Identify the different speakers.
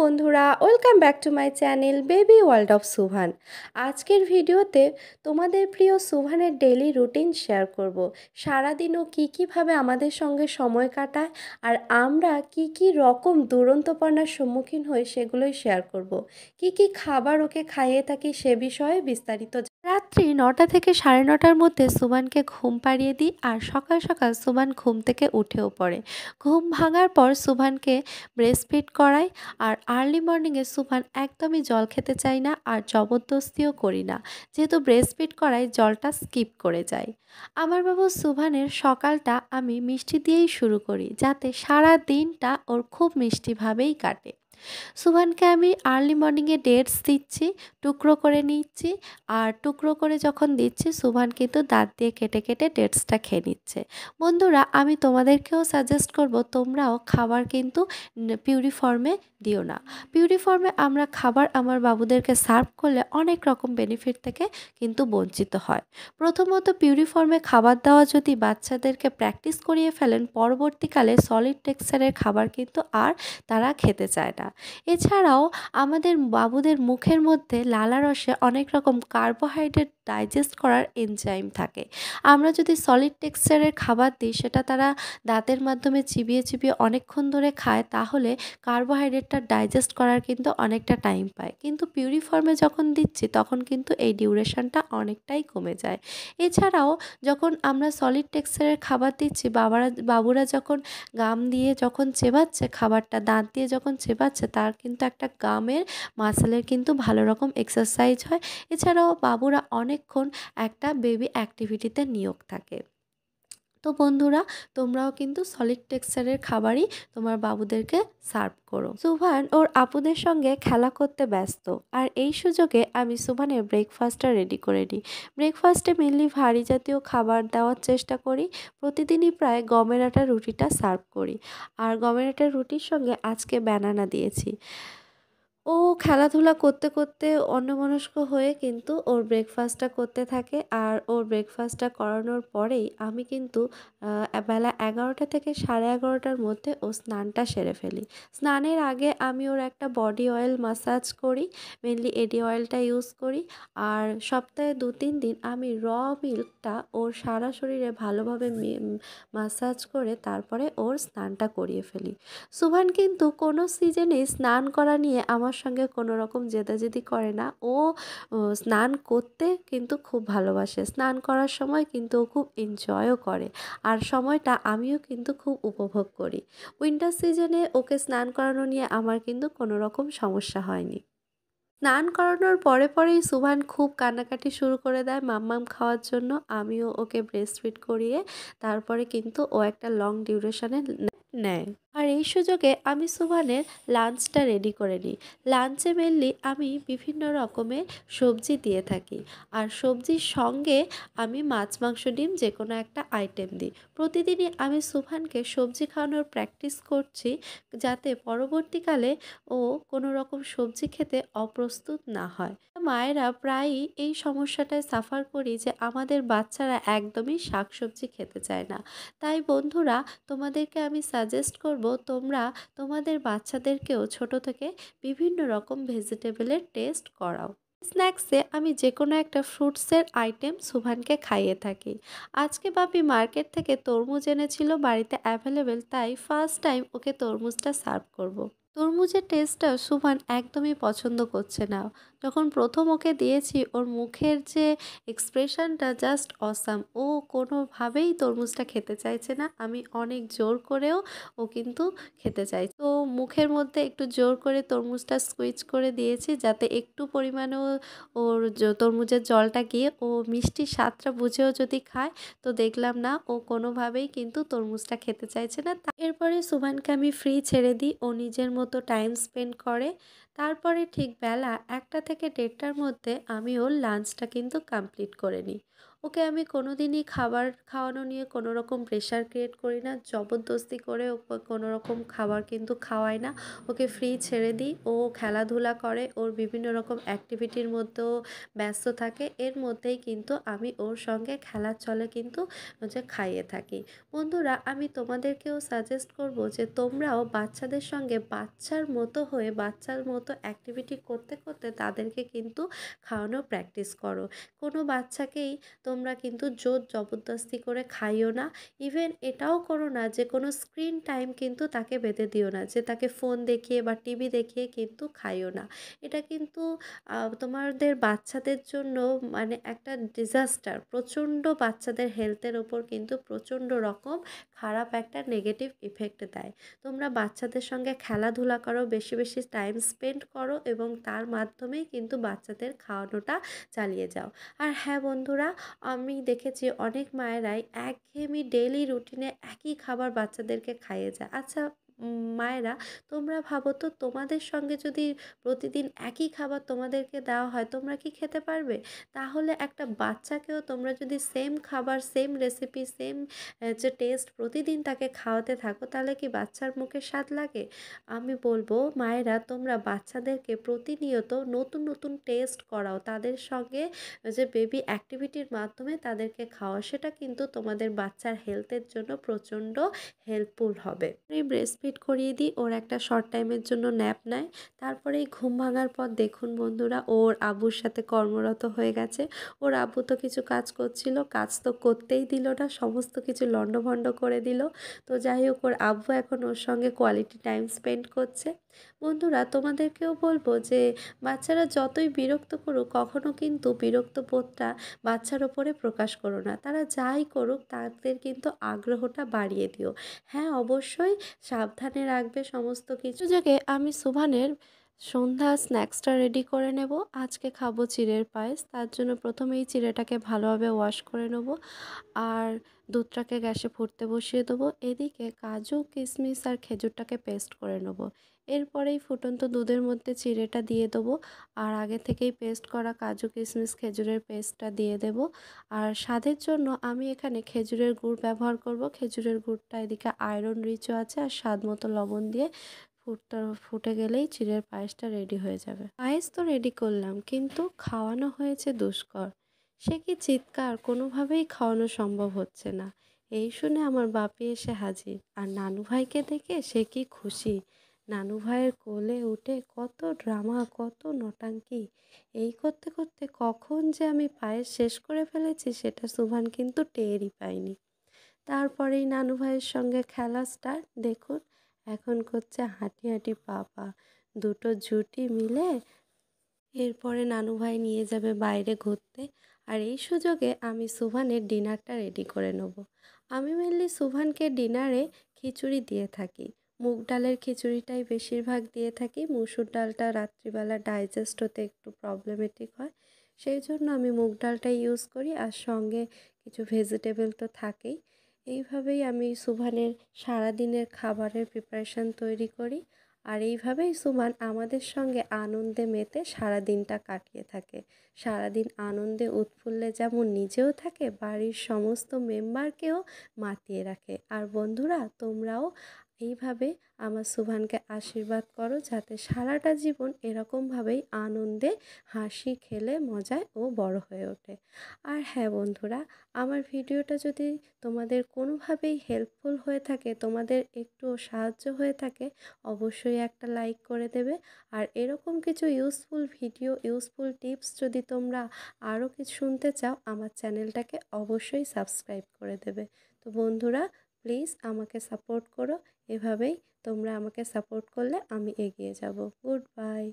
Speaker 1: বন্ধুরা, welcome back to my channel baby world of সুভান। আজকের ভিডিওতে তোমাদের প্রিয় সুভানের ডেইলি রুটিন শেয়ার করব। সারাদিনও কীভাবে আমাদের সঙ্গে সময় কাটায় আর আমরা কী রকম দুরন্তপনার সম্মুখীন হই সেগুলোই শেয়ার করব। কী খাবার ওকে খাইয়ে থাকি সে বিষয়ে বিস্তারিত। রাত্রি 9টা থেকে 9:30টার মধ্যে সুভানকে ঘুম পাড়িয়ে দিই আর সকাল সকাল সুভান ঘুম থেকে উঠেও পড়ে। ঘুম ভাঙার পর সুভানকে ব্রেস্ট ফিড করাই। আর আর্লি মর্নিংয়ে সুভান একদমই জল খেতে চায় না আর জবরদস্তিও করি না, যেহেতু ব্রেস্ট ফিড করায় জলটা স্কিপ করে যায়। আমার বাবু সুভানের সকালটা আমি মিষ্টি দিয়েই শুরু করি, যাতে সারা দিনটা ওর খুব মিষ্টিভাবেই কাটে। সুভানকে আমি আর্লি মর্নিংয়ে ডেটস দিচ্ছি, টুকরো করে নিচ্ছি। আর টুকরো করে যখন দিচ্ছি সুভান কিন্তু দাঁত দিয়ে কেটে কেটে ডেটসটা খেয়ে নিচ্ছে। বন্ধুরা, আমি তোমাদেরকেও সাজেস্ট করব তোমরাও খাবার কিন্তু পিউরি ফর্মে দিও না। পিউরি ফর্মে আমরা খাবার আমার বাবুদেরকে সার্ভ করলে অনেক রকম বেনিফিট থেকে কিন্তু বঞ্চিত হয়। প্রথমত, পিউরি ফর্মে খাবার দেওয়া যদি বাচ্চাদেরকে প্র্যাকটিস করিয়ে ফেলেন, পরবর্তীকালে সলিড টেক্সচারের খাবার কিন্তু আর তারা খেতে চায় না। এছাড়াও আমাদের বাবুদের মুখের মধ্যে লালারসে অনেক রকম কার্বোহাইড্রেট ডাইজেস্ট করার এনজাইম থাকে। আমরা যদি সলিড টেক্সচারের খাবার দিই, সেটা তারা দাঁতের মাধ্যমে চিবিয়ে চিবিয়ে অনেকক্ষণ ধরে খায়, তাহলে কার্বোহাইড্রেটটা ডাইজেস্ট করার কিন্তু অনেকটা টাইম পায়। কিন্তু পিউরি ফর্মে যখন দিচ্ছি তখন কিন্তু এই ডিউরেশনটা অনেকটাই কমে যায়। এছাড়াও যখন আমরা সলিড টেক্সচারের খাবার দিচ্ছি, বাবুরা যখন গাম দিয়ে যখন চেবাচ্ছে খাবারটা, দাঁত দিয়ে যখন চেবাচ্ছে, তার কিন্তু একটা গামের মাসেলের কিন্তু ভালো রকম এক্সারসাইজ হয়। এছাড়াও বাবুরা অনেকক্ষণ একটা বেবি অ্যাক্টিভিটিতে নিয়োগ থাকে। তো বন্ধুরা, তোমরাও কিন্তু সলিড টেক্সচারের খাবারই তোমার বাবুদেরকে সার্ভ করো। সুভান ওর আপুদের সঙ্গে খেলা করতে ব্যস্ত, আর এই সুযোগে আমি সুভানের ব্রেকফাস্টটা রেডি করে নিই। ব্রেকফাস্টে মেনলি ভারী জাতীয় খাবার দেওয়ার চেষ্টা করি। প্রতিদিনই প্রায় গমের আটার রুটিটা সার্ভ করি, আর গমের আটার রুটির সঙ্গে আজকে ব্যানানা দিয়েছি। ও খেলাধুলা করতে করতে অন্যমনস্ক হয়ে কিন্তু ওর ব্রেকফাস্টটা করতে থাকে। আর ওর ব্রেকফাস্টটা করানোর পরেই আমি কিন্তু বেলা 11টা থেকে 11:30টার মধ্যে ও স্নানটা সেরে ফেলি। স্নানের আগে আমি ওর একটা বডি অয়েল মাসাজ করি, মেনলি এডি অয়েলটা ইউজ করি। আর সপ্তাহে 2-3 দিন আমি মিল্কটা ওর সারা শরীরে ভালোভাবে মাসাজ করে তারপরে ওর স্নানটা করিয়ে ফেলি। সুভান কিন্তু কোনো সিজনেই স্নান করা নিয়ে আমার সঙ্গে কোনো রকম জেদাজেদি করে না। ও স্নান করতে কিন্তু খুব ভালোবাসে। স্নান করার সময় কিন্তু ও খুব এনজয়ও করে, আর সময়টা আমিও কিন্তু খুব উপভোগ করি। উইন্টার সিজনে ওকে স্নান করানো নিয়ে আমার কিন্তু কোনো রকম সমস্যা হয়নি। স্নান করানোর পরেই সুভান খুব কান্নাকাটি শুরু করে দেয় মাম্মাম খাওয়ার জন্য। আমিও ওকে ব্রেস্ট ফিড করিয়ে তারপরে কিন্তু ও একটা লং ডিউরেশনে নেয়। আর এই সুযোগে আমি সুভানের লাঞ্চটা রেডি করে নিই। লাঞ্চে মেনলি আমি বিভিন্ন রকমের সবজি দিয়ে থাকি, আর সবজির সঙ্গে আমি মাছ মাংস ডিম যে কোনো একটা আইটেম দিই। প্রতিদিনই আমি সুভানকে সবজি খাওয়ানোর প্র্যাকটিস করছি, যাতে পরবর্তীকালে ও কোনো রকম সবজি খেতে অপ্রস্তুত না হয়। মায়েরা প্রায়ই এই সমস্যাটায় সাফার করি যে আমাদের বাচ্চারা একদমই শাকসবজি খেতে চায় না। তাই বন্ধুরা, তোমাদেরকে আমি সাজেস্ট করব তোমরা তোমাদের বাচ্চাদেরকেও ছোট থেকে বিভিন্ন রকম ভেজিটেবলের টেস্ট করাও। স্ন্যাক্সে আমি যে কোনো একটা ফ্রুটসের আইটেম সুভানকে খাইয়ে থাকি। আজকে বাপি মার্কেট থেকে তরমুজ এনেছিল বাড়িতে অ্যাভেলেবেল, তাই ফার্স্ট টাইম ওকে তরমুজটা সার্ভ করব। তরমুজের টেস্টটা সুভান একদমই পছন্দ করছে না। যখন প্রথম ওকে দিয়েছি, ওর মুখের যে এক্সপ্রেশনটা জাস্ট অসাম। ও কোনোভাবেই তরমুজটা খেতে চাইছে না। আমি অনেক জোর করেও ও কিন্তু খেতে চাই। তো মুখের মধ্যে একটু জোর করে তরমুজটা স্কুইজ করে দিয়েছি, যাতে একটু পরিমাণেও ওর তরমুজের জলটা গিয়ে ও মিষ্টির স্বাদটা বুঝেও যদি খায়। তো দেখলাম না, ও কোনোভাবেই কিন্তু তরমুজটা খেতে চাইছে না। এরপরে সুভানকে আমি ফ্রি ছেড়ে দিই, ও নিজের মতো টাইম স্পেন্ড করে। তারপরে ঠিক বেলা 1টা থেকে 1:30টার মধ্যে আমি ওর লাঞ্চটা কিন্তু কমপ্লিট করে নিই। ওকে আমি কোনোদিনই খাবার খাওয়ানো নিয়ে কোনো রকম প্রেশার ক্রিয়েট করি না, জবরদস্তি করে ওকে কোনো রকম খাবার কিন্তু খাওয়াই না। ওকে ফ্রি ছেড়ে দিই, ও খেলাধুলা করে, ওর বিভিন্ন রকম অ্যাক্টিভিটির মধ্যেও ব্যস্ত থাকে। এর মধ্যেই কিন্তু আমি ওর সঙ্গে খেলার ছলে কিন্তু হচ্ছে খাইয়ে থাকি। বন্ধুরা, আমি তোমাদেরকেও সাজেস্ট করব যে তোমরাও বাচ্চাদের সঙ্গে বাচ্চার মতো হয়ে বাচ্চার মতো অ্যাক্টিভিটি করতে করতে তাদেরকে কিন্তু খাওয়ানোর প্র্যাকটিস করো। কোনো বাচ্চাকেই তোমরা কিন্তু জোর জবরদস্তি করে খাইও না। ইভেন এটাও করো না যে কোনো স্ক্রিন টাইম কিন্তু তাকে বেঁধে দিও না, যে তাকে ফোন দেখিয়ে বা টিভি দেখিয়ে কিন্তু খাইও না। এটা কিন্তু তোমাদের বাচ্চাদের জন্য মানে একটা ডিজাস্টার, প্রচণ্ড বাচ্চাদের হেলথের ওপর কিন্তু প্রচণ্ড রকম খারাপ একটা নেগেটিভ ইফেক্ট দেয়। তোমরা বাচ্চাদের সঙ্গে খেলাধুলা করো, বেশি বেশি টাইম স্পেন্ড করো এবং তার মাধ্যমেই কিন্তু বাচ্চাদের খাওয়ানোটা চালিয়ে যাও। আর হ্যাঁ বন্ধুরা, আমি দেখেছি অনেক মায়েরাই একঘেয়েমি ডেইলি রুটিনে একই খাবার বাচ্চাদেরকে খাইয়ে যায়। আচ্ছা মায়েরা, তোমরা ভাবো তো তোমাদের সঙ্গে যদি প্রতিদিন একই খাবার তোমাদেরকে দেওয়া হয় তোমরা কি খেতে পারবে? তাহলে একটা বাচ্চাকেও তোমরা যদি সেম খাবার, সেম রেসিপি, সেম যে টেস্ট প্রতিদিন তাকে খাওয়াতে থাকো, তাহলে কি বাচ্চার মুখে স্বাদ লাগে? আমি বলবো মায়েরা, তোমরা বাচ্চাদেরকে প্রতিনিয়ত নতুন নতুন টেস্ট করাও, তাদের সঙ্গে যে বেবি অ্যাক্টিভিটির মাধ্যমে তাদেরকে খাওয়া, সেটা কিন্তু তোমাদের বাচ্চার হেলথের জন্য প্রচণ্ড হেল্পফুল হবে। এই ব্রেস্ট ফিড করিয়ে দিই, ওর একটা শর্ট টাইমের জন্য ন্যাপ নেয়, তারপরেই ঘুম ভাঙার পর দেখুন বন্ধুরা, ওর আব্বুর সাথে কর্মরত হয়ে গেছে। ওর আব্বু তো কিছু কাজ করছিল, কাজ তো করতেই দিল না, সমস্ত কিছু লণ্ডভণ্ড করে দিল। তো যাই হোক, ওর আব্বু এখন ওর সঙ্গে কোয়ালিটি টাইম স্পেন্ড করছে। বন্ধুরা, তোমাদেরকেও বলবো যে বাচ্চারা যতই বিরক্ত করুক, কখনো কিন্তু বিরক্ত বোধটা বাচ্চার ওপরে প্রকাশ করো না। তারা যাই করুক তাদের কিন্তু আগ্রহটা বাড়িয়ে দিও। হ্যাঁ অবশ্যই সাবধানে রাখবে সমস্ত কিছু। জায়গায় আমি সুভানের সন্ধ্যা স্ন্যাক্সটা রেডি করে নেব। আজকে খাবো চিড়ের পায়েস, তার জন্য প্রথমেই চিড়েটাকে ভালোভাবে ওয়াশ করে নেব আর দুধটাকে গ্যাসে ফুটতে বসিয়ে দেবো। এদিকে কাজু কিশমিশ আর খেজুরটাকে পেস্ট করে নেব। এরপরেই ফুটন্ত দুধের মধ্যে চিড়েটা দিয়ে দেবো আর আগে থেকেই পেস্ট করা কাজু কিশমিশ খেজুরের পেস্টটা দিয়ে দেব। আর স্বাদের জন্য আমি এখানে খেজুরের গুড় ব্যবহার করব। খেজুরের গুড়টা এদিকে আয়রন রিচও আছে, আর স্বাদ মতো লবণ দিয়ে ফুটে গেলেই চিড়ের পায়েসটা রেডি হয়ে যাবে। পায়েস তো রেডি করলাম, কিন্তু খাওয়ানো হয়েছে দুষ্কর। সে কি চিৎকার, কোনোভাবেই খাওয়ানো সম্ভব হচ্ছে না। এই শুনে আমার বাপি এসে হাজির, আর নানু ভাইকে দেখে সে কি খুশি। নানু ভাইয়ের কোলে উঠে কত ড্রামা, কত নটাঙ্কি। এই করতে করতে কখন যে আমি পায়েস শেষ করে ফেলেছি সেটা সুভান কিন্তু টেরই পায়নি। তারপরেই নানু ভাইয়ের সঙ্গে খেলা স্টার্ট। দেখুন এখন করছে হাঁটি হাঁটি পা পা, দুটো জুটি মিলে। এরপরে নানু ভাই নিয়ে যাবে বাইরে ঘুরতে, আর এই সুযোগে আমি সুভানের ডিনারটা রেডি করে নেব। আমি মেনলি সুভানকে ডিনারে খিচুড়ি দিয়ে থাকি, মুগ ডালের খিচুড়িটাই বেশিরভাগ দিয়ে থাকি। মুসুর ডালটা রাত্রিবেলা ডাইজেস্ট হতে একটু প্রবলেমেটিক হয়, সেই জন্য আমি মুগ ডালটাই ইউজ করি, আর সঙ্গে কিছু ভেজিটেবল তো থাকেই। এইভাবেই আমি সুভানের সারাদিনের খাবারের প্রিপারেশান তৈরি করি। আর এইভাবেই সুমান আমাদের সঙ্গে আনন্দে মেতে সারা দিনটা কাটিয়ে থাকে। সারাদিন আনন্দে উৎফুল্লে যেমন নিজেও থাকে, বাড়ির সমস্ত মেম্বারকেও মাতিয়ে রাখে। আর বন্ধুরা, তোমরাও এইভাবে আমার সুভানকে আশীর্বাদ করো যাতে সারাটা জীবন এরকমভাবেই আনন্দে হাসি খেলে মজায় ও বড় হয়ে ওঠে। আর হ্যাঁ বন্ধুরা, আমার ভিডিওটা যদি তোমাদের কোনোভাবেই হেল্পফুল হয়ে থাকে, তোমাদের একটুও সাহায্য হয়ে থাকে, অবশ্যই একটা লাইক করে দেবে। আর এরকম কিছু ইউজফুল ভিডিও, ইউজফুল টিপস যদি তোমরা আরও কিছু শুনতে চাও, আমার চ্যানেলটাকে অবশ্যই সাবস্ক্রাইব করে দেবে। তো বন্ধুরা, প্লিজ আমাকে সাপোর্ট করো। এভাবেই তোমরা আমাকে সাপোর্ট করলে আমি এগিয়ে যাব। Good bye.